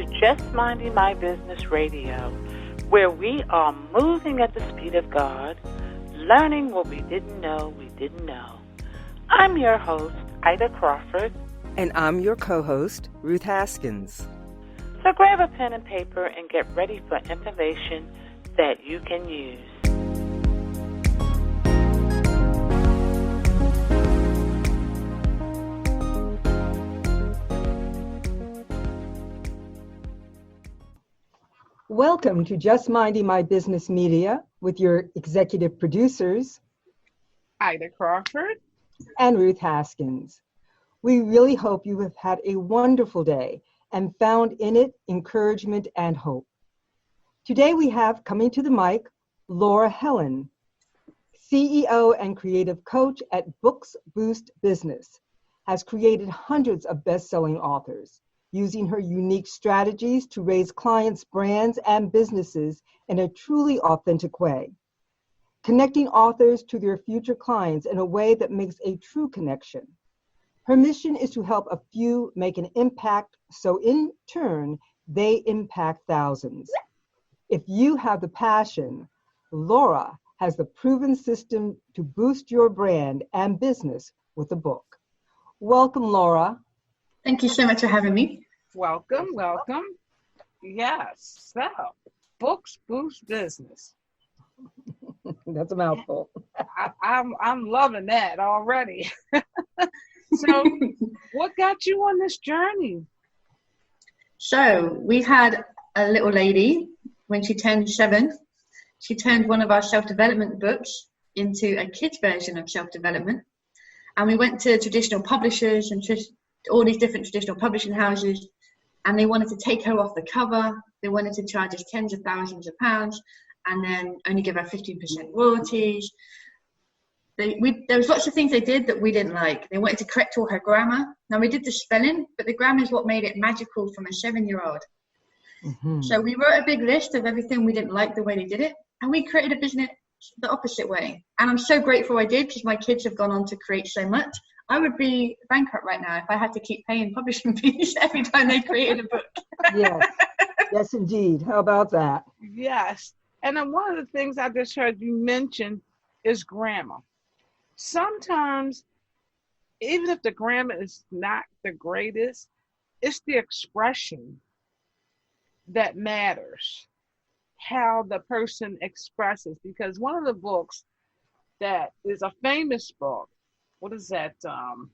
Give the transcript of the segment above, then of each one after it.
to Just Minding My Business Radio, where we are moving at the speed of God, learning what we didn't know we didn't know. I'm your host, Ida Crawford. And I'm your co-host, Ruth Haskins. So grab a pen and paper and get ready for information that you can use. Welcome to Just Minding My Business Media with your executive producers, Ida Crawford and Ruth Haskins. We really hope you have had a wonderful day and found in it encouragement and hope. Today we have coming to the mic, Helen, CEO and creative coach at Books Boost Business, has created hundreds of best-selling authors, using her unique strategies to raise clients' brands and businesses in a truly authentic way, connecting authors to their future clients in a way that makes a true connection. Her mission is to help a few make an impact, so in turn, they impact thousands. If you have the passion, Laura has the proven system to boost your brand and business with a book. Welcome, Laura. Thank you so much for having me. Welcome. Yes, so Books Boost Business. That's a mouthful. I'm loving that already. So, what got you on this journey? So, we had a little lady when she turned 7. She turned one of our self-development books into a kid's version of self-development. And we went to traditional publishers and all these different traditional publishing houses, and they wanted to take her off the cover. They wanted to charge us tens of thousands of pounds and then only give her 15% royalties. There was lots of things they did that we didn't like. They wanted to correct all her grammar. Now, we did the spelling, but the grammar is what made it magical from a 7-year-old. Mm-hmm. So we wrote a big list of everything we didn't like the way they did it, and we created a business the opposite way. And I'm so grateful I did, because my kids have gone on to create so much. I would be bankrupt right now if I had to keep paying publishing fees every time they created a book. Yes, indeed. How about that? Yes. And then one of the things I just heard you mention is grammar. Sometimes, even if the grammar is not the greatest, it's the expression that matters, how the person expresses. Because one of the books that is a famous book, what is that? Oh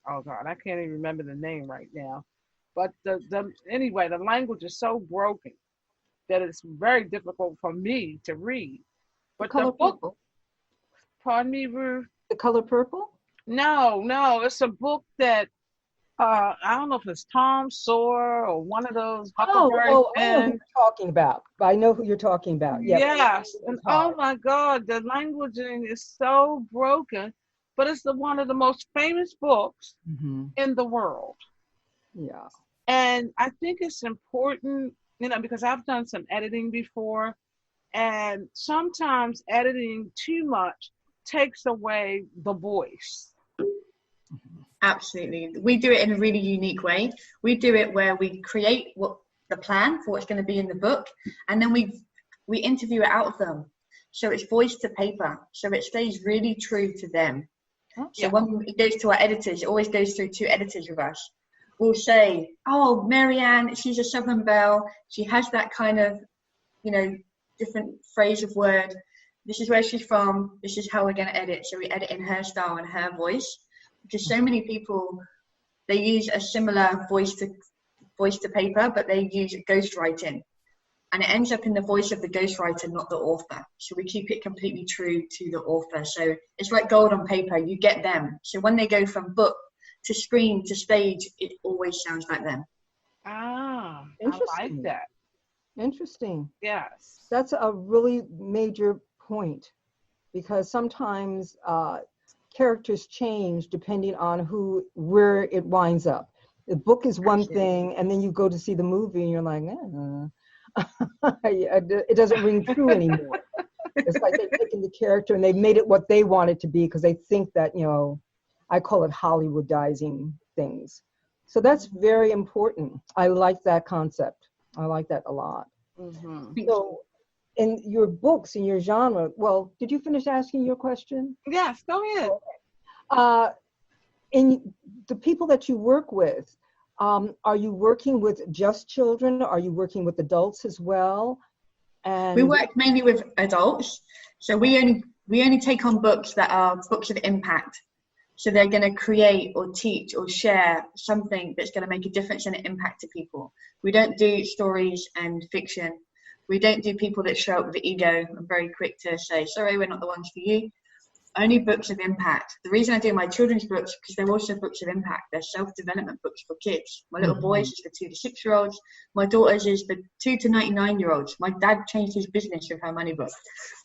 God, I can't even remember the name right now. But anyway, the language is so broken that it's very difficult for me to read. But The Color Purple. Pardon me, Ruth? The Color Purple? No, it's a book that I don't know if it's Tom Sawyer or one of those. I know who you're talking about. I know who you're talking about. Yes. And oh my God, the languaging is so broken, but it's one of the most famous books in the world. Yeah. And I think it's important, because I've done some editing before, and sometimes editing too much takes away the voice. Absolutely. We do it in a really unique way. We do it where we create the plan for what's going to be in the book, and then we interview it out of them. So it's voice to paper. So it stays really true to them. So when it goes to our editors, it always goes through 2 editors with us. We'll say, oh, Marianne, she's a Southern belle. She has that kind of, different phrase of word. This is where she's from. This is how we're going to edit. So we edit in her style and her voice. Because so many people, they use a similar voice to paper, but they use ghostwriting. And it ends up in the voice of the ghostwriter, not the author. So we keep it completely true to the author. So it's like gold on paper. You get them. So when they go from book to screen to stage, it always sounds like them. Ah, I like that. Interesting. Yes. That's a really major point, because sometimes characters change depending on where it winds up. The book is one thing, and then you go to see the movie and you're like, it doesn't ring true anymore. It's like they've taken the character and they've made it what they want it to be, because they think that, I call it Hollywoodizing things. So that's very important. I like that concept. I like that a lot. Mm-hmm. So in your books, in your genre, well, did you finish asking your question? Yes, go ahead. In the people that you work with, are you working with just children? Are you working with adults as well? And We work mainly with adults, so we only take on books that are books of impact. So they're going to create or teach or share something that's going to make a difference and an impact to people. We don't do stories and fiction. We don't do people that show up with the ego and very quick to say, sorry, we're not the ones for you. Only books of impact. The reason I do my children's books, because they're also books of impact. They're self-development books for kids. My little boys is for 2 to 6-year-olds. My daughter's is for 2 to 99-year-olds. My dad changed his business with her money book.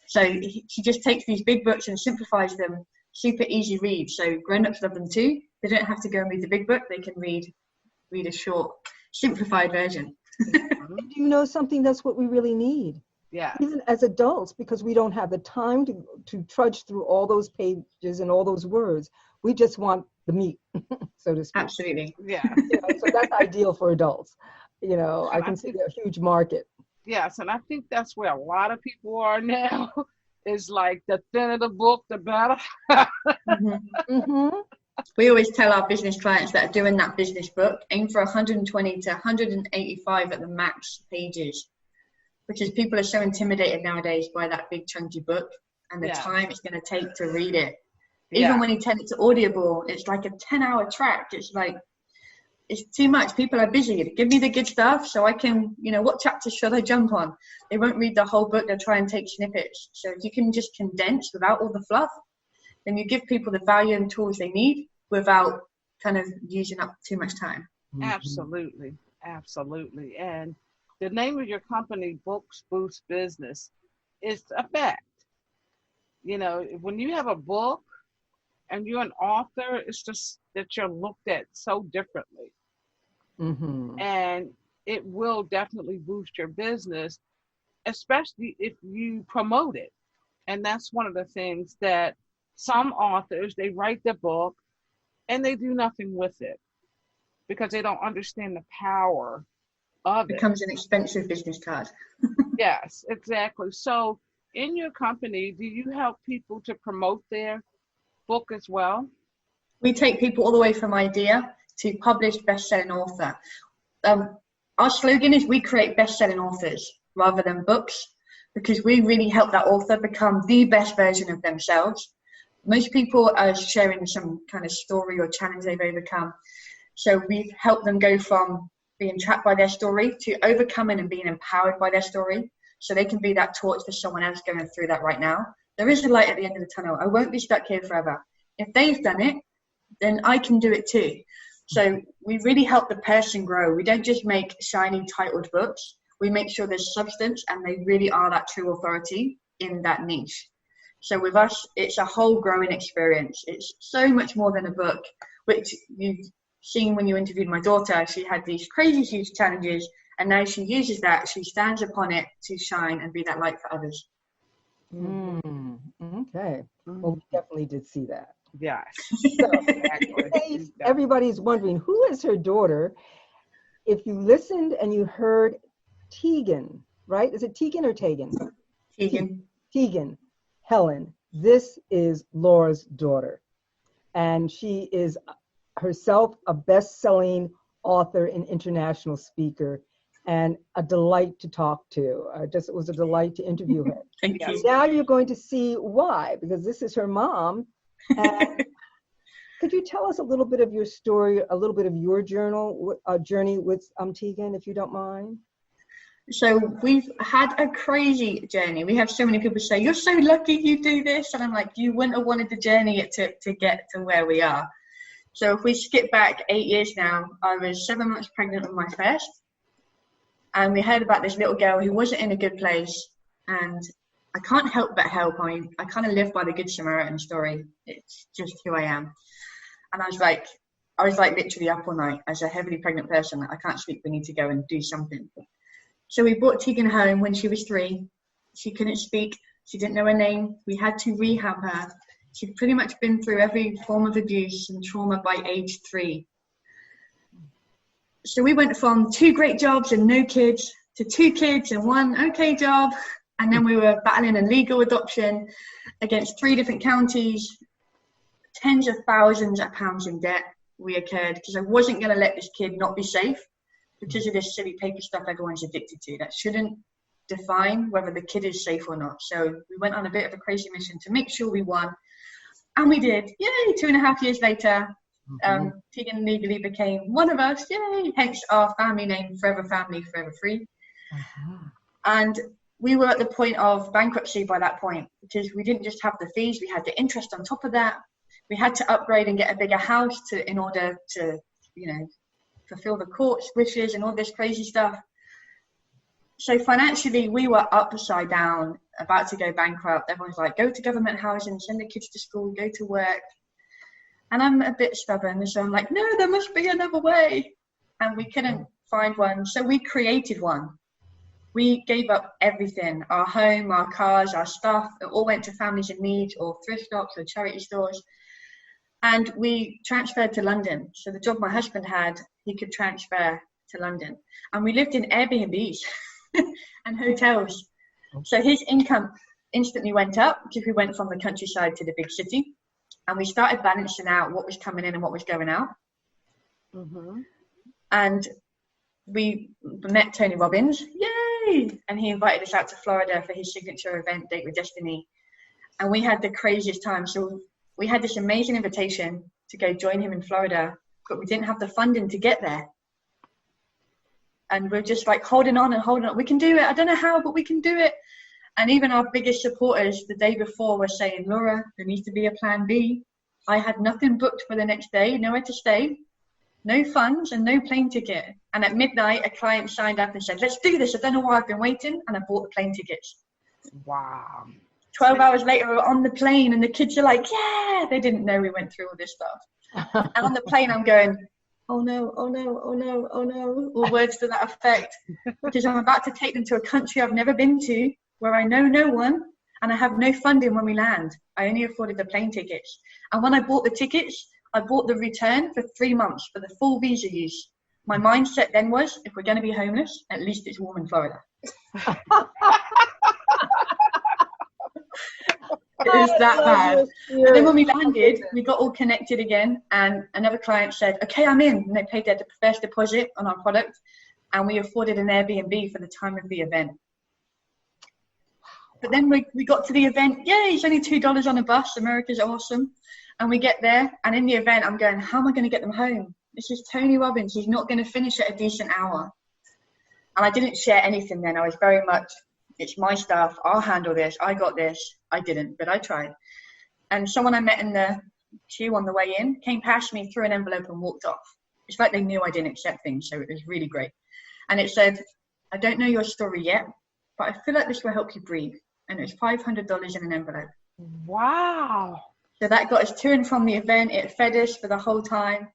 So she just takes these big books and simplifies them, super easy read. So grown-ups love them too. They don't have to go and read the big book. They can read a short, simplified version. do you know something? That's what we really need. Yeah. Even as adults, because we don't have the time to trudge through all those pages and all those words. We just want the meat, so to speak. Absolutely. Yeah. So that's ideal for adults. I can see a huge market. Yes, and I think that's where a lot of people are now. Is like the thinner the book, the better. We always tell our business clients that are doing that business book, aim for 120 to 185 at the max pages. Because people are so intimidated nowadays by that big chunky book and the time it's going to take to read it. Even when you turn it to Audible, it's like a 10-hour track. It's like, it's too much. People are busy. Give me the good stuff so I can, what chapters should I jump on? They won't read the whole book. They'll try and take snippets. So if you can just condense without all the fluff, then you give people the value and tools they need without kind of using up too much time. Absolutely. Absolutely. And the name of your company, Books Boost Business, is a fact. When you have a book and you're an author, it's just that you're looked at so differently. And it will definitely boost your business, especially if you promote it. And that's one of the things that some authors, they write the book and they do nothing with it because they don't understand the power of it. Becomes an expensive business card. Yes, exactly. So in your company, do you help people to promote their book as well? We take people all the way from idea to published best-selling author. Our slogan is we create best-selling authors rather than books, because we really help that author become the best version of themselves. Most people are sharing some kind of story or challenge they've overcome. So we've helped them go from being trapped by their story to overcoming and being empowered by their story, so they can be that torch for someone else going through that right now. There is a light at the end of the tunnel. I won't be stuck here forever. If they've done it, then I can do it too. So we really help the person grow. We don't just make shiny titled books. We make sure there's substance and they really are that true authority in that niche. So with us, it's a whole growing experience. It's so much more than a book, which you've seen when you interviewed my daughter. She had these crazy huge challenges, and now she uses that. She stands upon it to shine and be that light for others. Okay. Well, we definitely did see that. Yes. So, everybody's wondering, who is her daughter? If you listened and you heard Tegan, right? Is it Tegan or Tegan? Tegan. Tegan. Helen. This is Laura's daughter. And she is herself a best-selling author and international speaker, and a delight to talk to. It was a delight to interview her. Thank you. Now you're going to see why, because this is her mom. And could you tell us a little bit of your story, a little bit of your journey with Tegan, if you don't mind? So we've had a crazy journey. We have so many people say, you're so lucky you do this. And I'm like, you wouldn't have wanted to journey it to get to where we are. So if we skip back 8 years now, I was 7 months pregnant with my first. And we heard about this little girl who wasn't in a good place. And I can't help but help. I mean, I kind of live by the Good Samaritan story. It's just who I am. And I was like literally up all night as a heavily pregnant person. I can't sleep. We need to go and do something. So we brought Tegan home when she was 3. She couldn't speak. She didn't know her name. We had to rehab her. She'd pretty much been through every form of abuse and trauma by age 3. So we went from 2 great jobs and no kids to 2 kids and 1 okay job. And then we were battling a legal adoption against 3 different counties, tens of thousands of pounds in debt we incurred because I wasn't going to let this kid not be safe because of this silly paper stuff everyone's addicted to. That shouldn't define whether the kid is safe or not. So we went on a bit of a crazy mission to make sure we won. And we did. Yay! 2.5 years later, Tegan legally became one of us. Yay! Hence our family name, Forever Family, Forever Free. And we were at the point of bankruptcy by that point because we didn't just have the fees, we had the interest on top of that. We had to upgrade and get a bigger house in order to, fulfill the court's wishes and all this crazy stuff. So financially, we were upside down, about to go bankrupt. Everyone's like, go to government housing, send the kids to school, go to work. And I'm a bit stubborn, so I'm like, no, there must be another way. And we couldn't find one, so we created one. We gave up everything, our home, our cars, our stuff. It all went to families in need or thrift shops or charity stores. And we transferred to London. So the job my husband had, he could transfer to London. And we lived in Airbnbs and hotels. So his income instantly went up because we went from the countryside to the big city. And we started balancing out what was coming in and what was going out. And we met Tony Robbins. Yay! And he invited us out to Florida for his signature event, Date with Destiny. And we had the craziest time. So we had this amazing invitation to go join him in Florida, but we didn't have the funding to get there. And we're just like holding on and holding on. We can do it. I don't know how, but we can do it. And even our biggest supporters the day before were saying, Laura, there needs to be a plan B. I had nothing booked for the next day, nowhere to stay, no funds and no plane ticket. And at midnight, a client signed up and said, let's do this. I don't know why I've been waiting. And I bought the plane tickets. Wow. 12 hours later, we're on the plane and the kids are like, yeah, they didn't know we went through all this stuff. And on the plane, I'm going, oh no, oh no, oh no, oh no, or words to that effect. Because I'm about to take them to a country I've never been to, where I know no one, and I have no funding when we land. I only afforded the plane tickets. And when I bought the tickets, I bought the return for 3 months for the full visa use. My mindset then was, if we're going to be homeless, at least it's warm in Florida. It was that bad. And then when we landed, we got all connected again, and another client said, okay, I'm in. And they paid their first deposit on our product, and we afforded an Airbnb for the time of the event. But then we got to the event. Yay, it's only $2 on a bus. America's awesome. And we get there, and in the event, I'm going, how am I going to get them home? This is Tony Robbins. He's not going to finish at a decent hour. And I didn't share anything then. I was very much, it's my stuff. I'll handle this. I got this. I didn't, but I tried. And someone I met in the queue on the way in came past me, threw an envelope and walked off. It's like they knew I didn't accept things, so it was really great. And it said, I don't know your story yet, but I feel like this will help you breathe. And it was $500 in an envelope. Wow. So that got us to and from the event. It fed us for the whole time.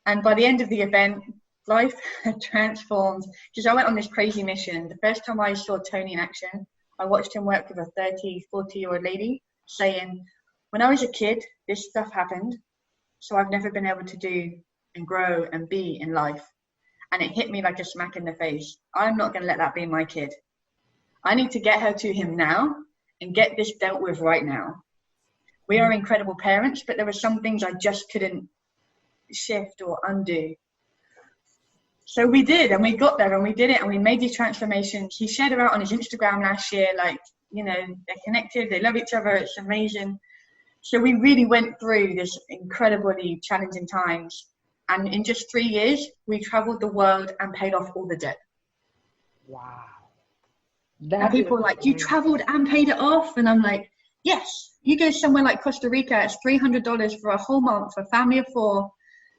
And by the end of the event, life had transformed. Because I went on this crazy mission. The first time I saw Tony in action, I watched him work with a 30, 40-year-old lady saying, when I was a kid, this stuff happened. So I've never been able to do and grow and be in life. And it hit me like a smack in the face. I'm not going to let that be my kid. I need to get her to him now and get this dealt with right now. We are incredible parents, but there were some things I just couldn't shift or undo. So we did, and we got there and we did it, and we made these transformations. He shared her out on his Instagram last year, like, they're connected, they love each other, it's amazing. So we really went through this incredibly challenging times. And in just 3 years, we traveled the world and paid off all the debt. Wow. And people are like, you traveled and paid it off? And I'm like, yes. You go somewhere like Costa Rica, it's $300 for a whole month for a family of 4,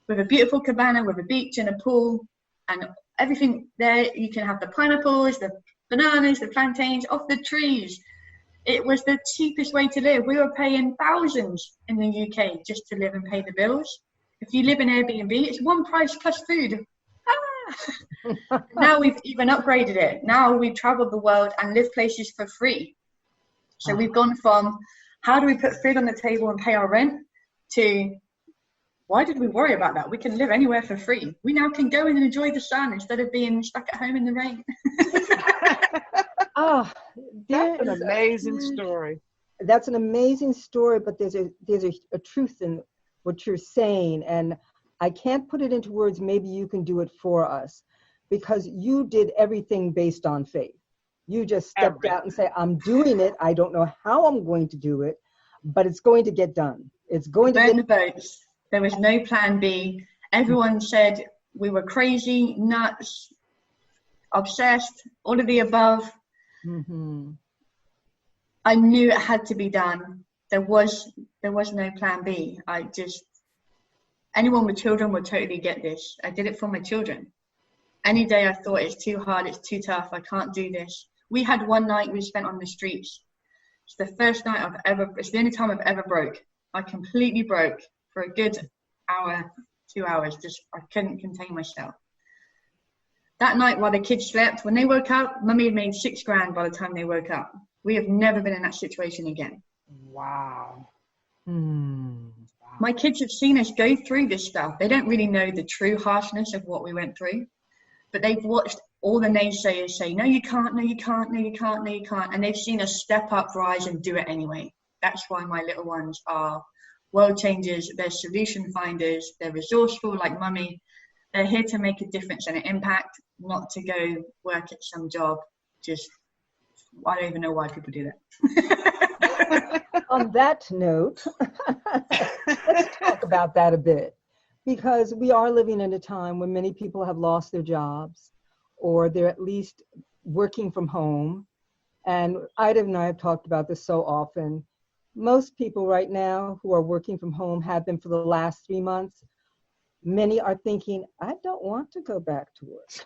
with a beautiful cabana, with a beach and a pool, and everything there. You can have the pineapples, the bananas, the plantains off the trees. It was the cheapest way to live. We were paying thousands in the UK just to live and pay the bills. If you live in Airbnb, it's one price plus food. Now we've even upgraded it. Now we travel the world and live places for free. So we've gone from, how do we put food on the table and pay our rent, to why did we worry about that? We can live anywhere for free. We now can go in and enjoy the sun instead of being stuck at home in the rain. Ah, That's an amazing story. That's an amazing story, but there's a truth in what you're saying, and I can't put it into words. Maybe you can do it for us, because you did everything based on faith. You just stepped out and say, I'm doing it. I don't know how I'm going to do it, but it's going to get done. It's going to burn get the boats. There was no plan B. Everyone said we were crazy, nuts, obsessed, all of the above. Mm-hmm. I knew it had to be done. There was no plan B. Anyone with children would totally get this. I did it for my children. Any day I thought it's too hard, it's too tough, I can't do this. We had one night we spent on the streets. It's the first night it's the only time I've ever broke. I completely broke for a good hour, 2 hours. I couldn't contain myself. That night while the kids slept, when they woke up, Mummy had made $6,000 by the time they woke up. We have never been in that situation again. Wow. My kids have seen us go through this stuff. They don't really know the true harshness of what we went through, but they've watched all the naysayers say, no, you can't, no, you can't, no, you can't, no, you can't. And they've seen us step up, rise, and do it anyway. That's why my little ones are world changers. They're solution finders. They're resourceful like Mummy. They're here to make a difference and an impact, not to go work at some job. I don't even know why people do that. On that note, let's talk about that a bit, because we are living in a time when many people have lost their jobs, or they're at least working from home. And Ida and I have talked about this so often. Most people right now who are working from home have been for the last 3 months. Many are thinking, I don't want to go back to work.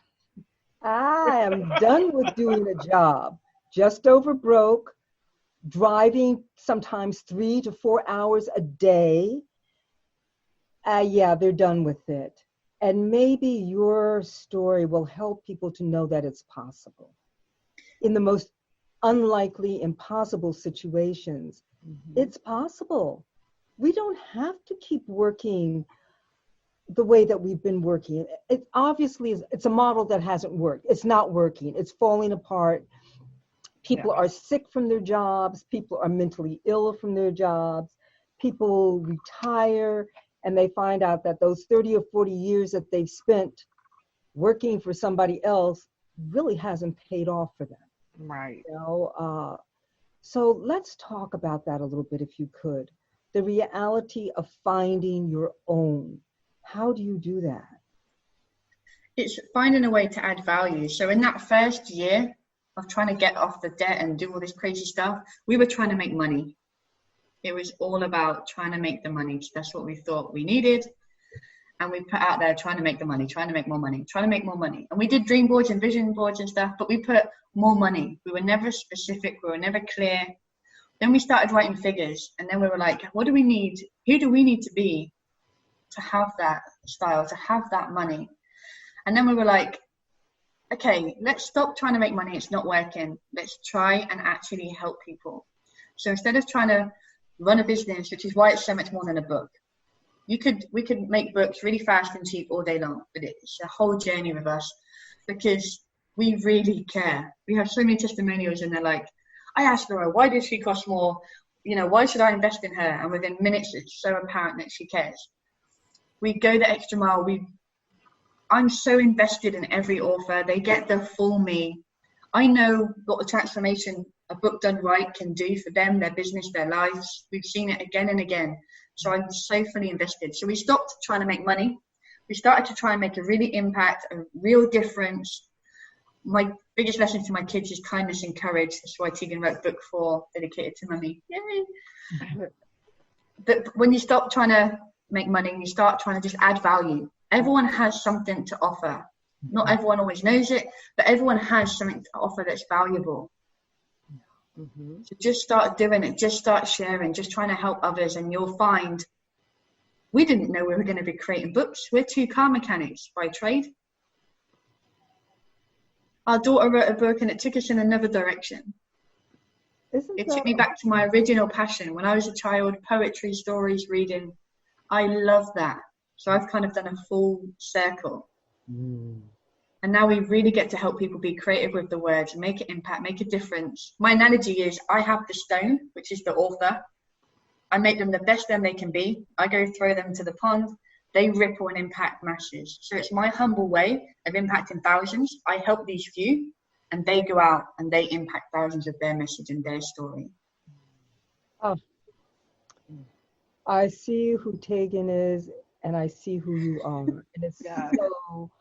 I am done with doing a job. Just over broke, driving sometimes 3 to 4 hours a day. Yeah, they're done with it. And maybe your story will help people to know that it's possible. In the most unlikely, impossible situations, it's possible. We don't have to keep working the way that we've been working. It obviously it's a model that hasn't worked. It's not working. It's falling apart. People are sick from their jobs. People are mentally ill from their jobs. People retire and they find out that those 30 or 40 years that they've spent working for somebody else really hasn't paid off for them. Right. You know, so let's talk about that a little bit, if you could. The reality of finding your own. How do you do that? It's finding a way to add value. So in that first year of trying to get off the debt and do all this crazy stuff, we were trying to make money. It was all about trying to make the money. That's what we thought we needed. And we put out there trying to make the money, trying to make more money, trying to make more money. And we did dream boards and vision boards and stuff, but we put more money. We were never specific. We were never clear. Then we started writing figures. And then we were like, what do we need? Who do we need to be to have that style, to have that money? And then we were like, okay, let's stop trying to make money. It's not working. Let's try and actually help people. So instead of trying to run a business, which is why it's so much more than a book. We could make books really fast and cheap all day long, but it's a whole journey with us because we really care. We have so many testimonials and they're like, I asked Laura, why did she cost more? You know, why should I invest in her? And within minutes, it's so apparent that she cares. We go the extra mile. I'm so invested in every author. They get the full me. I know what the transformation a book done right can do for them, their business, their lives. We've seen it again and again. So I'm so fully invested. So we stopped trying to make money. We started to try and make a really impact, a real difference. My biggest lesson to my kids is kindness and courage. That's why Tegan wrote book 4, dedicated to Mummy. Yay! But when you stop trying to make money and you start trying to just add value, everyone has something to offer. Not everyone always knows it, but everyone has something to offer that's valuable. Mm-hmm. So just start doing it, just start sharing, just trying to help others, and you'll find we didn't know we were going to be creating books. We're 2 car mechanics by trade. Our daughter wrote a book and it took us in another direction. It took me back to my original passion. When I was a child, poetry, stories, reading. I love that. So I've kind of done a full circle. Mm. And now we really get to help people be creative with the words, make an impact, make a difference. My analogy is I have the stone, which is the author. I make them the best them they can be. I go throw them to the pond. They ripple and impact masses. So it's my humble way of impacting thousands. I help these few, and they go out and they impact thousands with their message and their story. Oh, I see who Tegan is, and I see who you are. And it's so,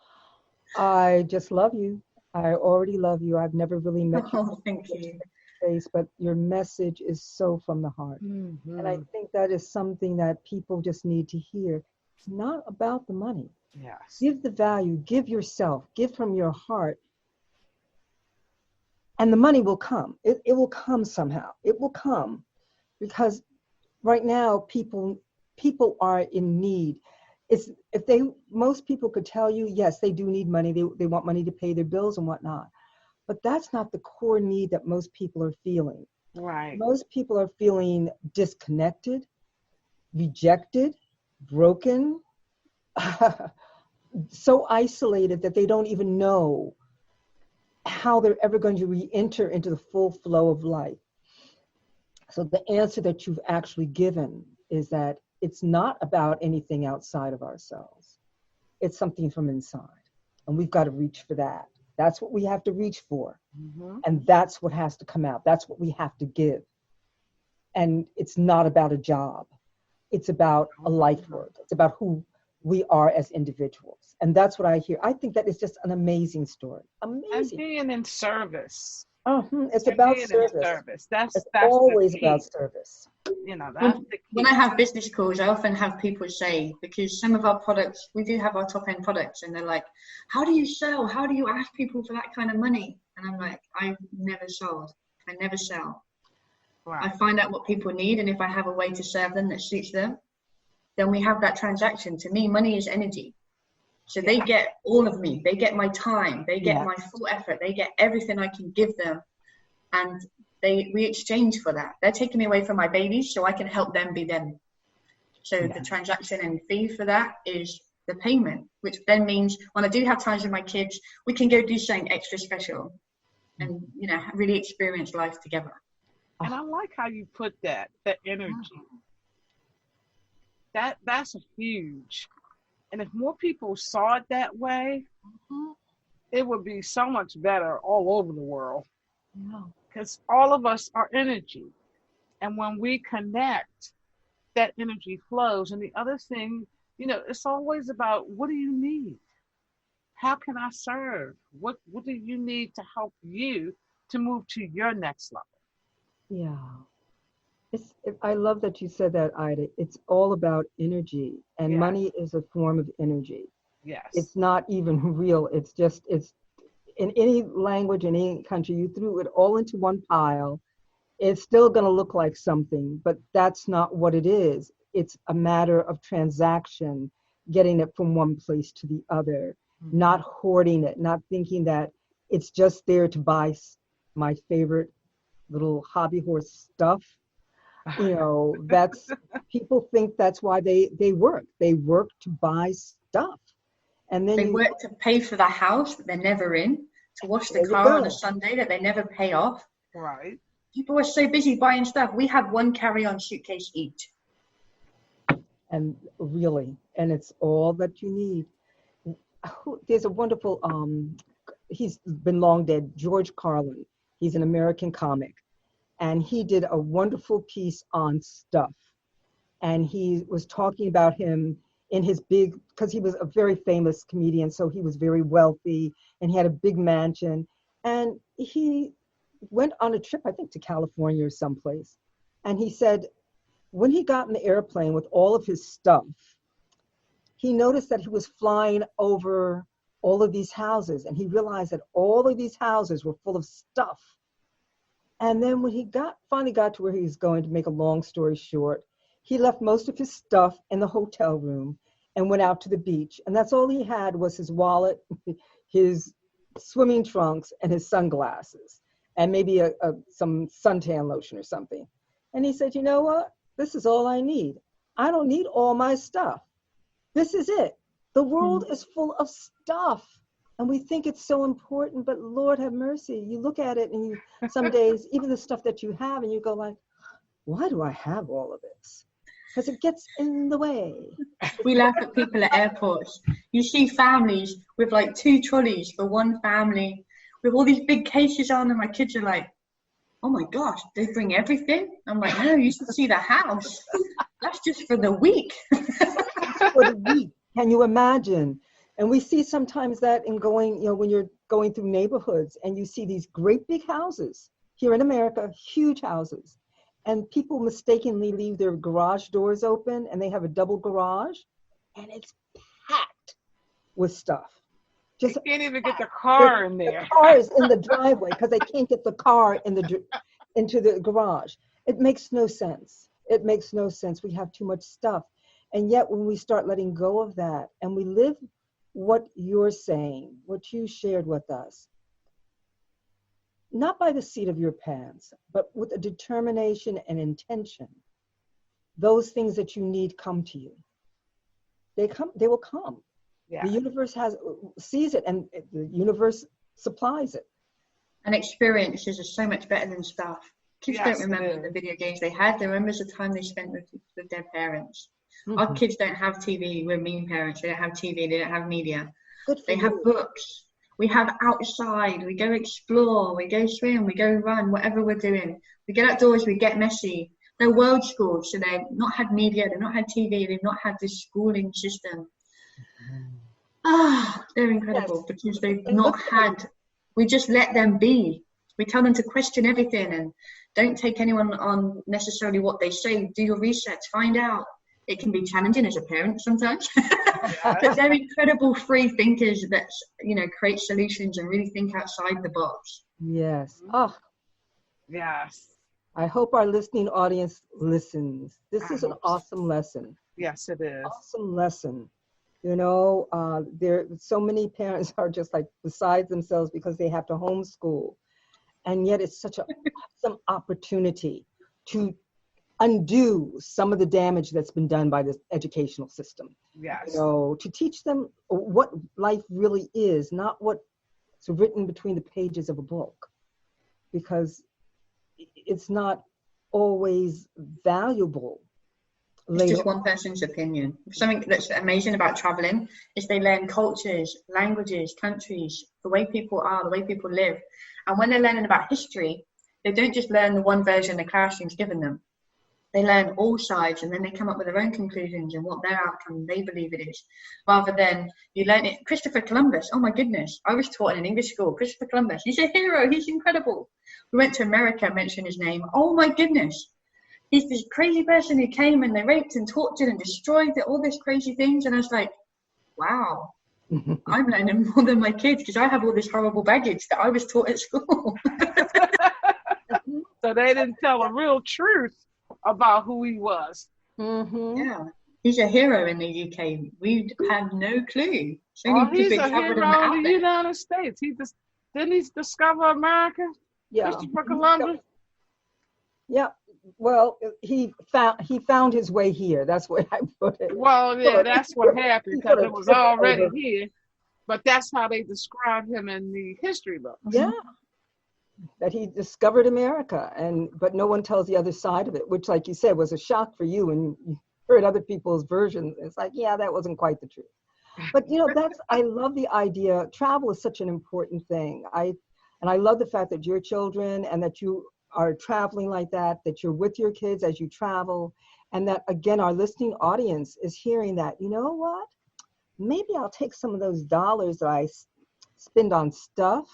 I just love you. I already love you. I've never really met you. Oh, thank you. Face, but your message is so from the heart. Mm-hmm. And I think that is something that people just need to hear. It's not about the money. Yes. Give the value, give yourself, give from your heart. And the money will come. It will come somehow. It will come. Because right now people are in need. Most people could tell you, yes, they do need money. They want money to pay their bills and whatnot. But that's not the core need that most people are feeling. Right. Most people are feeling disconnected, rejected, broken, so isolated that they don't even know how they're ever going to re-enter into the full flow of life. So the answer that you've actually given is that it's not about anything outside of ourselves. It's something from inside. And we've got to reach for that. That's what we have to reach for. Mm-hmm. And that's what has to come out. That's what we have to give. And it's not about a job. It's about a life work. It's about who we are as individuals. And that's what I hear. I think that is just an amazing story. Amazing. And being in service. It's about service. That's always about service. You know, that's the key. When I have business calls, I often have people say, because some of our products, we do have our top end products, and they're like, how do you sell? How do you ask people for that kind of money? And I'm like, I've never sold. I never sell. Right. I find out what people need, and if I have a way to serve them that suits them, then we have that transaction. To me, money is energy. So they get all of me. They get my time. They get my full effort. They get everything I can give them. And we exchange for that. They're taking me away from my babies so I can help them be them. So the transaction and fee for that is the payment, which then means when I do have times with my kids, we can go do something extra special and, you know, really experience life together. And I like how you put that energy. That's huge. And if more people saw it that way, it would be so much better all over the world. Because all of us are energy. And when we connect, that energy flows. And the other thing, you know, it's always about, what do you need? How can I serve? What do you need to help you to move to your next level? Yeah. I love that you said that, Ida. It's all about energy, and money is a form of energy. Yes. It's not even real. It's in any language, in any country, you threw it all into one pile. It's still going to look like something, but that's not what it is. It's a matter of transaction, getting it from one place to the other, not hoarding it, not thinking that it's just there to buy my favorite little hobby horse stuff. You know, that's, people think that's why they work. They work to buy stuff. And then they work to pay for the house that they're never in, to wash the car on a Sunday that they never pay off. Right. People are so busy buying stuff. We have one carry-on suitcase each. And really, and it's all that you need. There's a wonderful, he's been long dead, George Carlin. He's an American comic. And he did a wonderful piece on stuff. And he was talking about him in his big, because he was a very famous comedian, so he was very wealthy, and he had a big mansion. And he went on a trip, I think to California or someplace. And he said, when he got in the airplane with all of his stuff, he noticed that he was flying over all of these houses. And he realized that all of these houses were full of stuff. And then when he finally got to where he was going, to make a long story short, he left most of his stuff in the hotel room and went out to the beach. And that's all he had was his wallet, his swimming trunks, and his sunglasses, and maybe some suntan lotion or something. And he said, you know what? This is all I need. I don't need all my stuff. This is it. The world is full of stuff. And we think it's so important, but Lord have mercy. You look at it and some days, even the stuff that you have, and you go like, why do I have all of this? Because it gets in the way. We laugh at people at airports. You see families with like 2 trolleys for one family with all these big cases on, and my kids are like, oh my gosh, they bring everything? I'm like, no, you should see the house. That's just for the week. For the week. Can you imagine? And we see sometimes that in going, when you're going through neighborhoods and you see these great big houses here in America, huge houses, and people mistakenly leave their garage doors open and they have a double garage and it's packed with stuff. Just can't even get the car in there. The car is in the driveway because they can't get the car into the garage. It makes no sense. It makes no sense. We have too much stuff. And yet when we start letting go of that and we live what you're saying, what you shared with us, not by the seat of your pants, but with a determination and intention, those things that you need come to you. They will come. Yeah. The universe sees it, and the universe supplies it. And experiences are so much better than stuff. Kids don't remember the video games they had. They remember the time they spent with their parents. Mm-hmm. Our kids don't have TV. We're mean parents. They don't have TV. They don't have media. They have books. We have outside. We go explore. We go swim. We go run. Whatever we're doing, we get outdoors. We get messy. They're world schools, so they've not had media. They've not had TV. They've not had this schooling system. They're incredible because they've not had. We just let them be. We tell them to question everything and don't take anyone on necessarily what they say. Do your research. Find out. It can be challenging as a parent sometimes, but they're incredible free thinkers that, create solutions and really think outside the box. Yes. Oh, yes. I hope our listening audience listens. This is an awesome lesson. Yes, it is. Awesome lesson. There so many parents are just like beside themselves because they have to homeschool. And yet it's such an awesome opportunity to undo some of the damage that's been done by this educational system. Yes. To teach them what life really is, not what's written between the pages of a book, because it's not always valuable. It's just one person's opinion. Something that's amazing about traveling is they learn cultures, languages, countries, the way people are, the way people live. And when they're learning about history, they don't just learn the one version the classroom's given them. They learn all sides and then they come up with their own conclusions and what their outcome they believe it is. Rather than you learn it. Christopher Columbus, oh my goodness. I was taught in an English school. Christopher Columbus, he's a hero. He's incredible. We went to America, mentioned his name. Oh my goodness. He's this crazy person who came and they raped and tortured and destroyed all these crazy things. And I was like, wow, I'm learning more than my kids because I have all this horrible baggage that I was taught at school. So they didn't tell the real truth about who he was. Mm-hmm. Yeah, he's a hero in the UK. We have no clue. So he's a hero in the United States. Didn't he discover America? Yeah. Christopher Columbus? Yeah. Well, he found his way here. That's what I put it. Well, yeah, that's what happened because it was already here. But that's how they describe him in the history books. Yeah. That he discovered America, but no one tells the other side of it, which, like you said, was a shock for you, and you heard other people's versions. It's like, yeah, that wasn't quite the truth. But I love the idea. Travel is such an important thing. I love the fact that your children and that you are traveling like that you're with your kids as you travel, and that again our listening audience is hearing that. You know what? Maybe I'll take some of those dollars that I spend on stuff.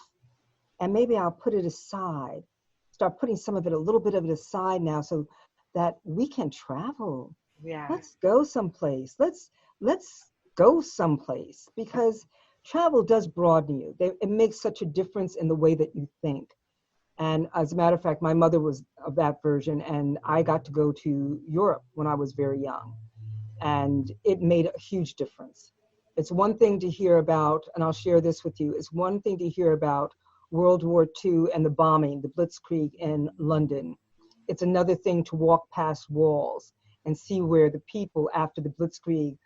And maybe I'll put it aside, start putting a little bit of it aside now so that we can travel. Yeah. Let's go someplace. Let's go someplace because travel does broaden you. It makes such a difference in the way that you think. And as a matter of fact, my mother was of that version and I got to go to Europe when I was very young. And it made a huge difference. It's one thing to hear about, and I'll share this with you, it's one thing to hear about World War II and the bombing, the Blitzkrieg in London. It's another thing to walk past walls and see where the people after the Blitzkrieg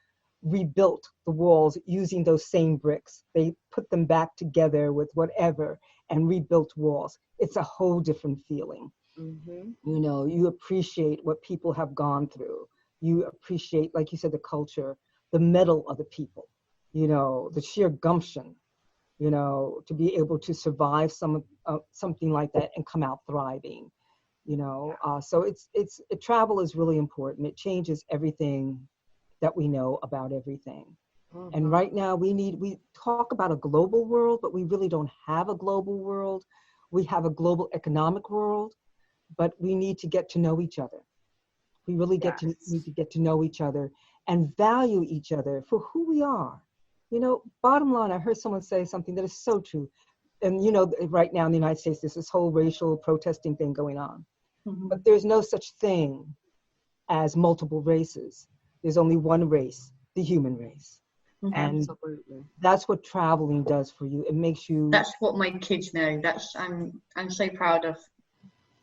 rebuilt the walls using those same bricks. They put them back together with whatever and rebuilt walls. It's a whole different feeling. Mm-hmm. You know, you appreciate what people have gone through. You appreciate, like you said, the culture, the mettle of the people, you know, the sheer gumption, you know, to be able to survive something like that and come out thriving, you know. So travel is really important. It changes everything that we know about everything. Mm-hmm. And right now we talk about a global world, but we really don't have a global world. We have a global economic world, but we need to get to know each other. We really need to get to know each other and value each other for who we are. You know, bottom line, I heard someone say something that is so true. And, you know, right now in the United States, there's this whole racial protesting thing going on. Mm-hmm. But there's no such thing as multiple races. There's only one race, the human race. Mm-hmm. And Absolutely. that's what traveling does for you. It makes you... That's what my kids know. I'm so proud of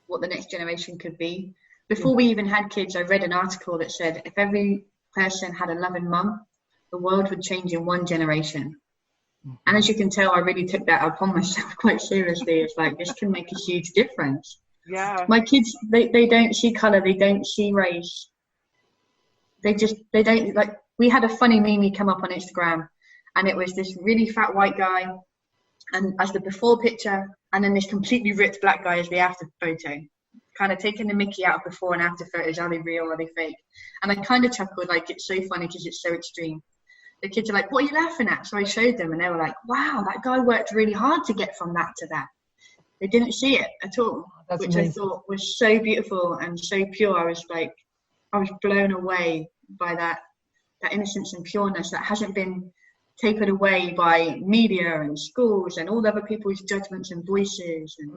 what the next generation could be. Before we even had kids, I read an article that said if every person had a loving mum, the world would change in one generation. Mm-hmm. And as you can tell, I really took that upon myself quite seriously. It's like, this can make a huge difference. Yeah. My kids, they don't see colour, they don't see race. They don't, like, we had a funny meme come up on Instagram, and it was this really fat white guy and as the before picture, and then this completely ripped black guy as the after photo. Kind of taking the mickey out of before and after photos. Are they real? Are they fake? And I kind of chuckled, like, it's so funny because it's so extreme. The kids are like, what are you laughing at? So I showed them and they were like, wow, that guy worked really hard to get from that to that. They didn't see it at all. That's which amazing. I thought was so beautiful and so pure. I was blown away by that innocence and pureness that hasn't been tapered away by media and schools and all other people's judgments and voices. And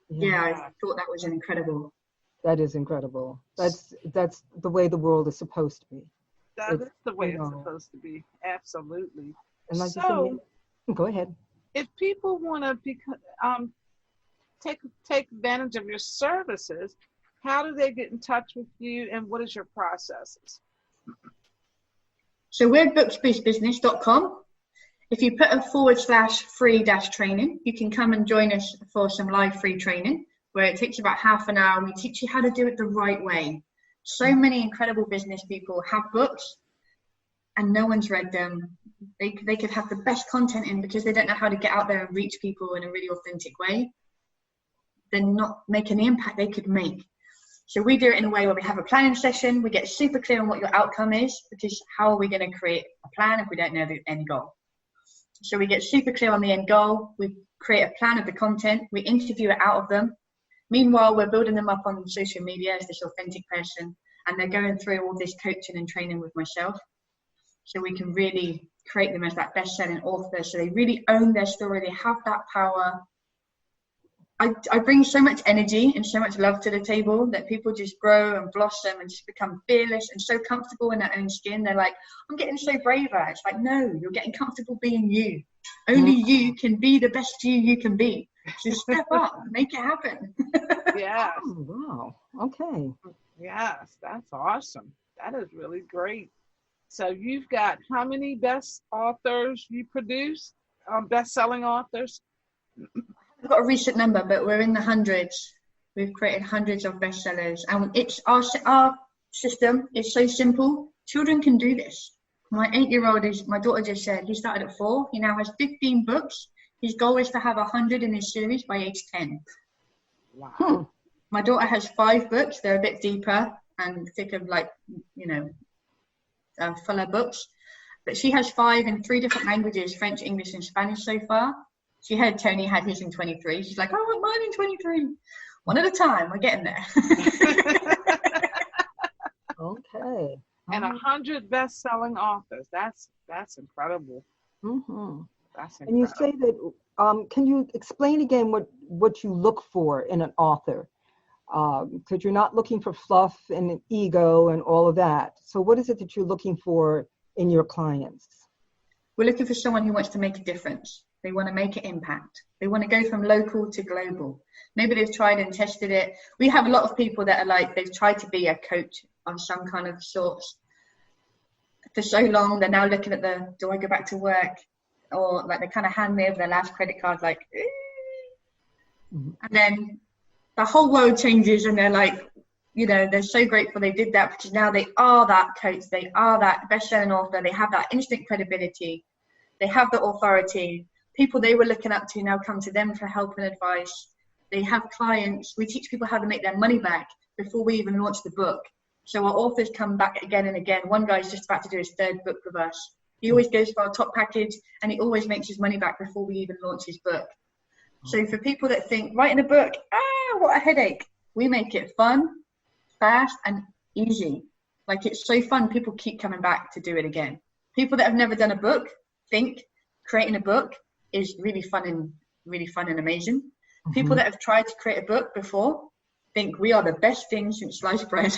Mm-hmm. yeah, I thought that was incredible. That is incredible. That's the way the world is supposed to be. That is the way it's supposed to be. Absolutely. And like So, you said, go ahead. if people want to take advantage of your services, how do they get in touch with you, and what is your processes? So we're booksboostbusiness.com. If you put a /free-training, you can come and join us for some live free training where it takes about half an hour and we teach you how to do it the right way. So many incredible business people have books and no one's read them. They could have the best content in because they don't know how to get out there and reach people in a really authentic way. They're not making the impact they could make. So we do it in a way where we have a planning session. We get super clear on what your outcome is, because how are we going to create a plan if we don't know the end goal? So we get super clear on the end goal. We create a plan of the content. We interview it out of them. Meanwhile, we're building them up on social media as this authentic person, and they're going through all this coaching and training with myself. So we can really create them as that best-selling author. So they really own their story. They have that power. I bring so much energy and so much love to the table that people just grow and blossom and just become fearless and so comfortable in their own skin. They're like, I'm getting so braver. It's like, no, you're getting comfortable being you. Only you can be the best you can be. So step up, make it happen. Yes. Oh, wow. Okay. Yes, that's awesome. That is really great. So you've got how many best authors you produce, best-selling authors? I've got a recent number, but we're in the hundreds. We've created hundreds of bestsellers, and it's our system is so simple. Children can do this. My 8-year-old my daughter just said, he started at 4. He now has 15 books. His goal is to have 100 in his series by age 10. Wow. My daughter has 5 books. They're a bit deeper and thicker, like, fuller books. But she has 5 in 3 different languages, French, English, and Spanish so far. She heard Tony had his in 23. She's like, I want mine in 23. One at a time. We're getting there. Okay. And 100 best-selling authors. That's incredible. Mm-hmm. That's incredible. And you say that, can you explain again what you look for in an author? Because you're not looking for fluff and an ego and all of that. So what is it that you're looking for in your clients? We're looking for someone who wants to make a difference. They want to make an impact. They want to go from local to global. Maybe they've tried and tested it. We have a lot of people that are like, they've tried to be a coach on some kind of sorts. for so long, they're now looking at do I go back to work? Or like they kind of hand me over their last credit card, like, and then the whole world changes and they're like, they're so grateful they did that, because now they are that coach, they are that best-selling author, they have that instant credibility, they have the authority. People they were looking up to now come to them for help and advice. They have clients. We teach people how to make their money back before we even launch the book. So our authors come back again and again. One guy's just about to do his 3rd book with us. He always goes for our top package, and he always makes his money back before we even launch his book. So for people that think, writing a book, what a headache, we make it fun, fast, and easy. Like, it's so fun, people keep coming back to do it again. People that have never done a book think creating a book is really fun and amazing. People that have tried to create a book before think we are the best thing since sliced bread.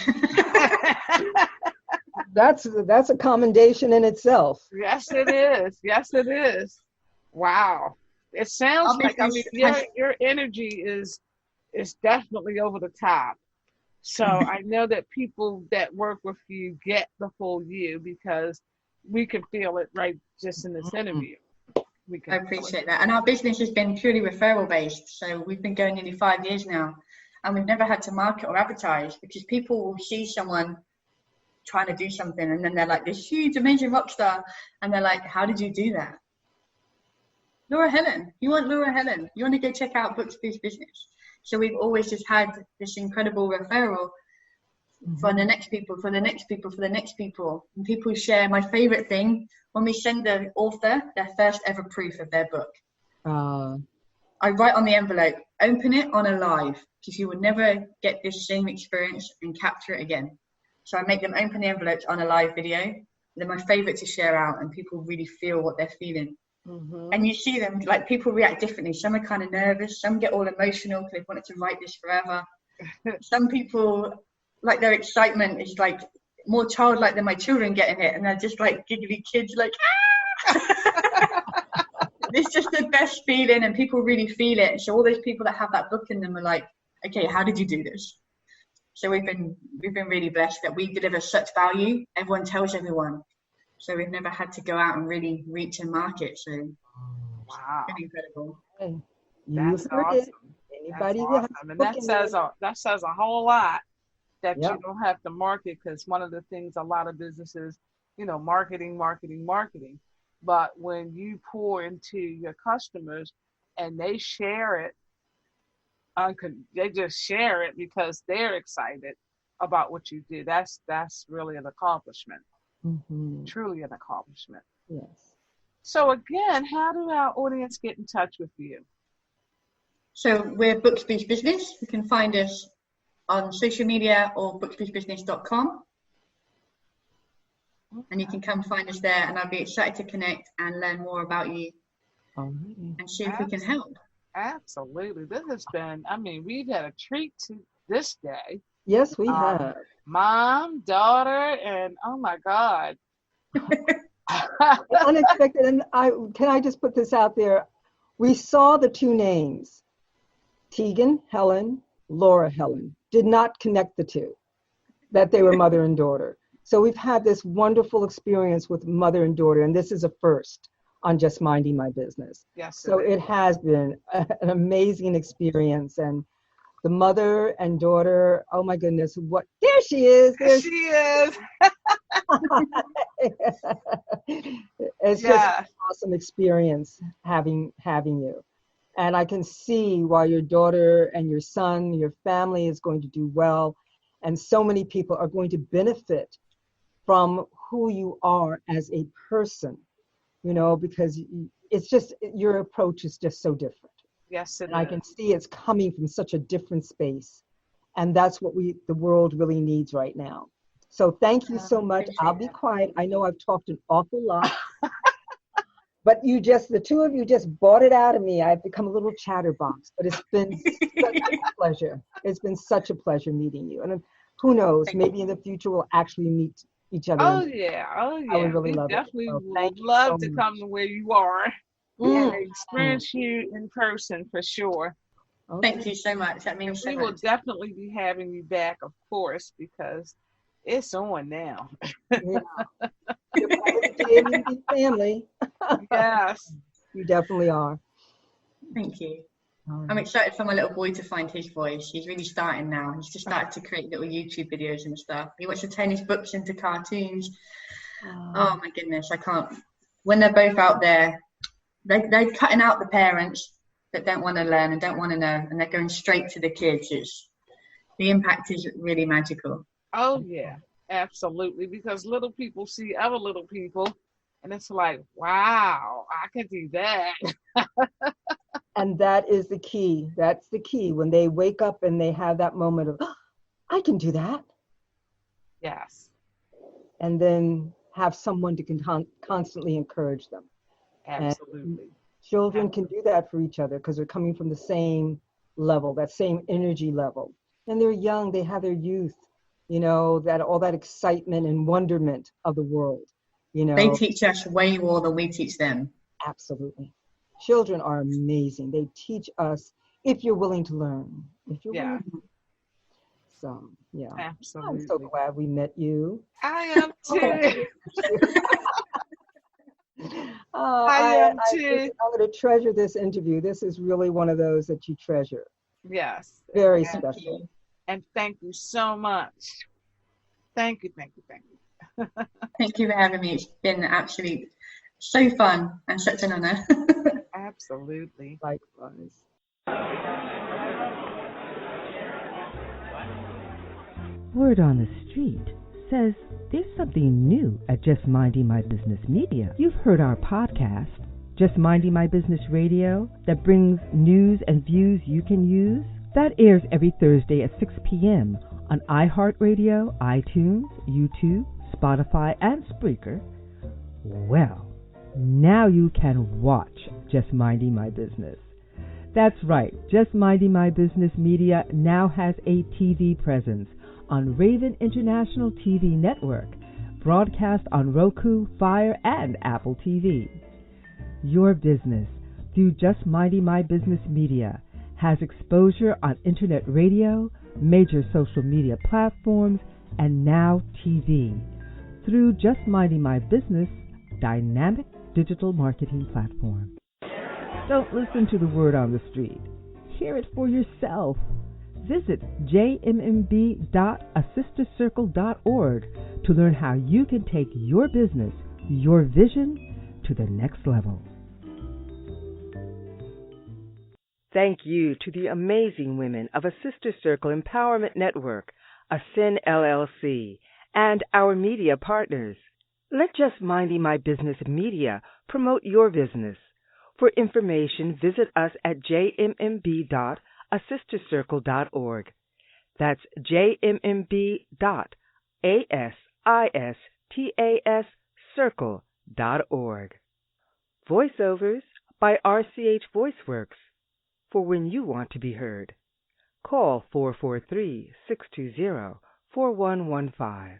That's a commendation in itself. Yes, it is. Yes, it is. Wow. It sounds your energy is definitely over the top. So I know that people that work with you get the full you, because we can feel it right just in this interview. I appreciate that. And our business has been purely referral based. So we've been going nearly 5 years now, and we've never had to market or advertise, because people will see someone trying to do something and then they're like this huge, amazing rock star. And they're like, how did you do that? Laura Helen. You want Laura Helen? You want to go check out Books Boost Business? So we've always just had this incredible referral for the next people, for the next people, for the next people. And people share. My favorite thing, when we send the author their first ever proof of their book, I write on the envelope, open it on a live, because you will never get this same experience and capture it again. So I make them open the envelopes on a live video. They're my favorite to share out, and people really feel what they're feeling. And you see them, like, people react differently. Some are kind of nervous. Some get all emotional because they've wanted to write this forever. Some people, like, their excitement is like more childlike than my children getting it, and they're just like giggly kids, like, it's just the best feeling, and people really feel it. So all those people that have that book in them are like, okay, how did you do this? So we've been really blessed that we deliver such value. Everyone tells everyone. So we've never had to go out and really reach and market. So wow, it's been incredible. That's awesome. Anybody That's awesome. And that says a whole lot that you don't have to market, because one of the things a lot of businesses, marketing. But when you pour into your customers and they share it, they just share it because they're excited about what you do. That's really an accomplishment. Truly an accomplishment. Yes. So again, how do our audience get in touch with you? So we're Books Boost Business. You can find us on social media or booksboostbusiness.com. And you can come find us there, and I'll be excited to connect and learn more about you and see if we can help. Absolutely. This has been, we've had a treat to this day. Yes, we have. Mom, daughter, and oh my God. Unexpected. And can I just put this out there? We saw the two names, Tegan, Helen, Laura, Helen, did not connect the two, that they were mother and daughter. So we've had this wonderful experience with mother and daughter, and this is a first on Just Minding My Business. Yes. So it has been an amazing experience, and the mother and daughter, oh my goodness, there she is. There she is. It's just an awesome experience having you. And I can see why your daughter and your son, your family is going to do well. And so many people are going to benefit from who you are as a person, because it's just, your approach is just so different. Yes, and I can see it's coming from such a different space. And that's what the world really needs right now. So thank you so much. I'll be quiet. I know I've talked an awful lot, but the two of you just brought it out of me. I've become a little chatterbox, but it's been such a pleasure. It's been such a pleasure meeting you. And who knows, maybe in the future we'll actually meet each other. Oh yeah. I would really love definitely it. Would love to come to where you are and experience you in person for sure. Okay. Thank you so much. That means so much. We will definitely be having you back, of course, because it's on now. You're part of the JMB family. Yes. You definitely are. Thank you. All I'm right. excited for my little boy to find his voice. He's really starting now. He's just started to create little YouTube videos and stuff. He wants to turn his books into cartoons. Oh my goodness, I can't. When they're both out there, they're cutting out the parents that don't want to learn and don't want to know, and they're going straight to the kids. The impact is really magical. Oh, yeah, absolutely. Because little people see other little people, and it's like, wow, I can do that. And that is the key. That's the key. When they wake up and they have that moment of, oh, I can do that. Yes, And then have someone to constantly encourage them. absolutely. And children can do that for each other because they're coming from the same level, that same energy level. And they're young, they have their youth, you know, that all that excitement and wonderment of the world, you know. They teach us way more than we teach them. Absolutely. Children are amazing. They teach us if you're willing to learn. If you're willing to learn. So, yeah. Absolutely. I'm so glad we met you. I am too. I am too. I'm going to treasure this interview. This is really one of those that you treasure. Yes. Very Thank special. you. And thank you so much. Thank you, thank you, thank you. Thank you for having me. It's been absolutely so fun and such an honor. Absolutely. Likewise. Word on the street says there's something new at Just Minding My Business Media. You've heard our podcast, Just Minding My Business Radio, that brings news and views you can use. That airs every Thursday at 6 p.m. on iHeartRadio, iTunes, YouTube, Spotify, and Spreaker. Well, now you can watch Just Minding My Business. That's right, Just Minding My Business Media now has a TV presence on Raven International TV Network, broadcast on Roku, Fire, and Apple TV. Your business, through Just Minding My Business Media, has exposure on internet radio, major social media platforms, and now TV, through Just Minding My Business dynamic digital marketing platform. Don't listen to the word on the street. Hear it for yourself. Visit jmb.assistercircle.org to learn how you can take your business, your vision, to the next level. Thank you to the amazing women of A Sister Circle Empowerment Network, ASCEN LLC, and our media partners. Let Just Minding My Business Media promote your business. For information, visit us at jmb.assistercircle.org. That's jmb.assistercircle.org. Voiceovers by RCH VoiceWorks, for when you want to be heard. Call 443-620-4115.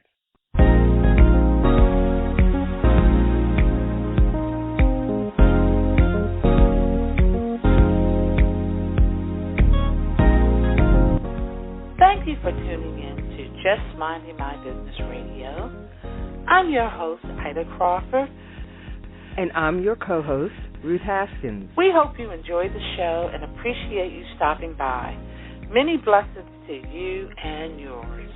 Thank you for tuning in to Just Minding My Business Radio. I'm your host, Ida Crawford. And I'm your co-host, Ruth Haskins. We hope you enjoyed the show and appreciate you stopping by. Many blessings to you and yours.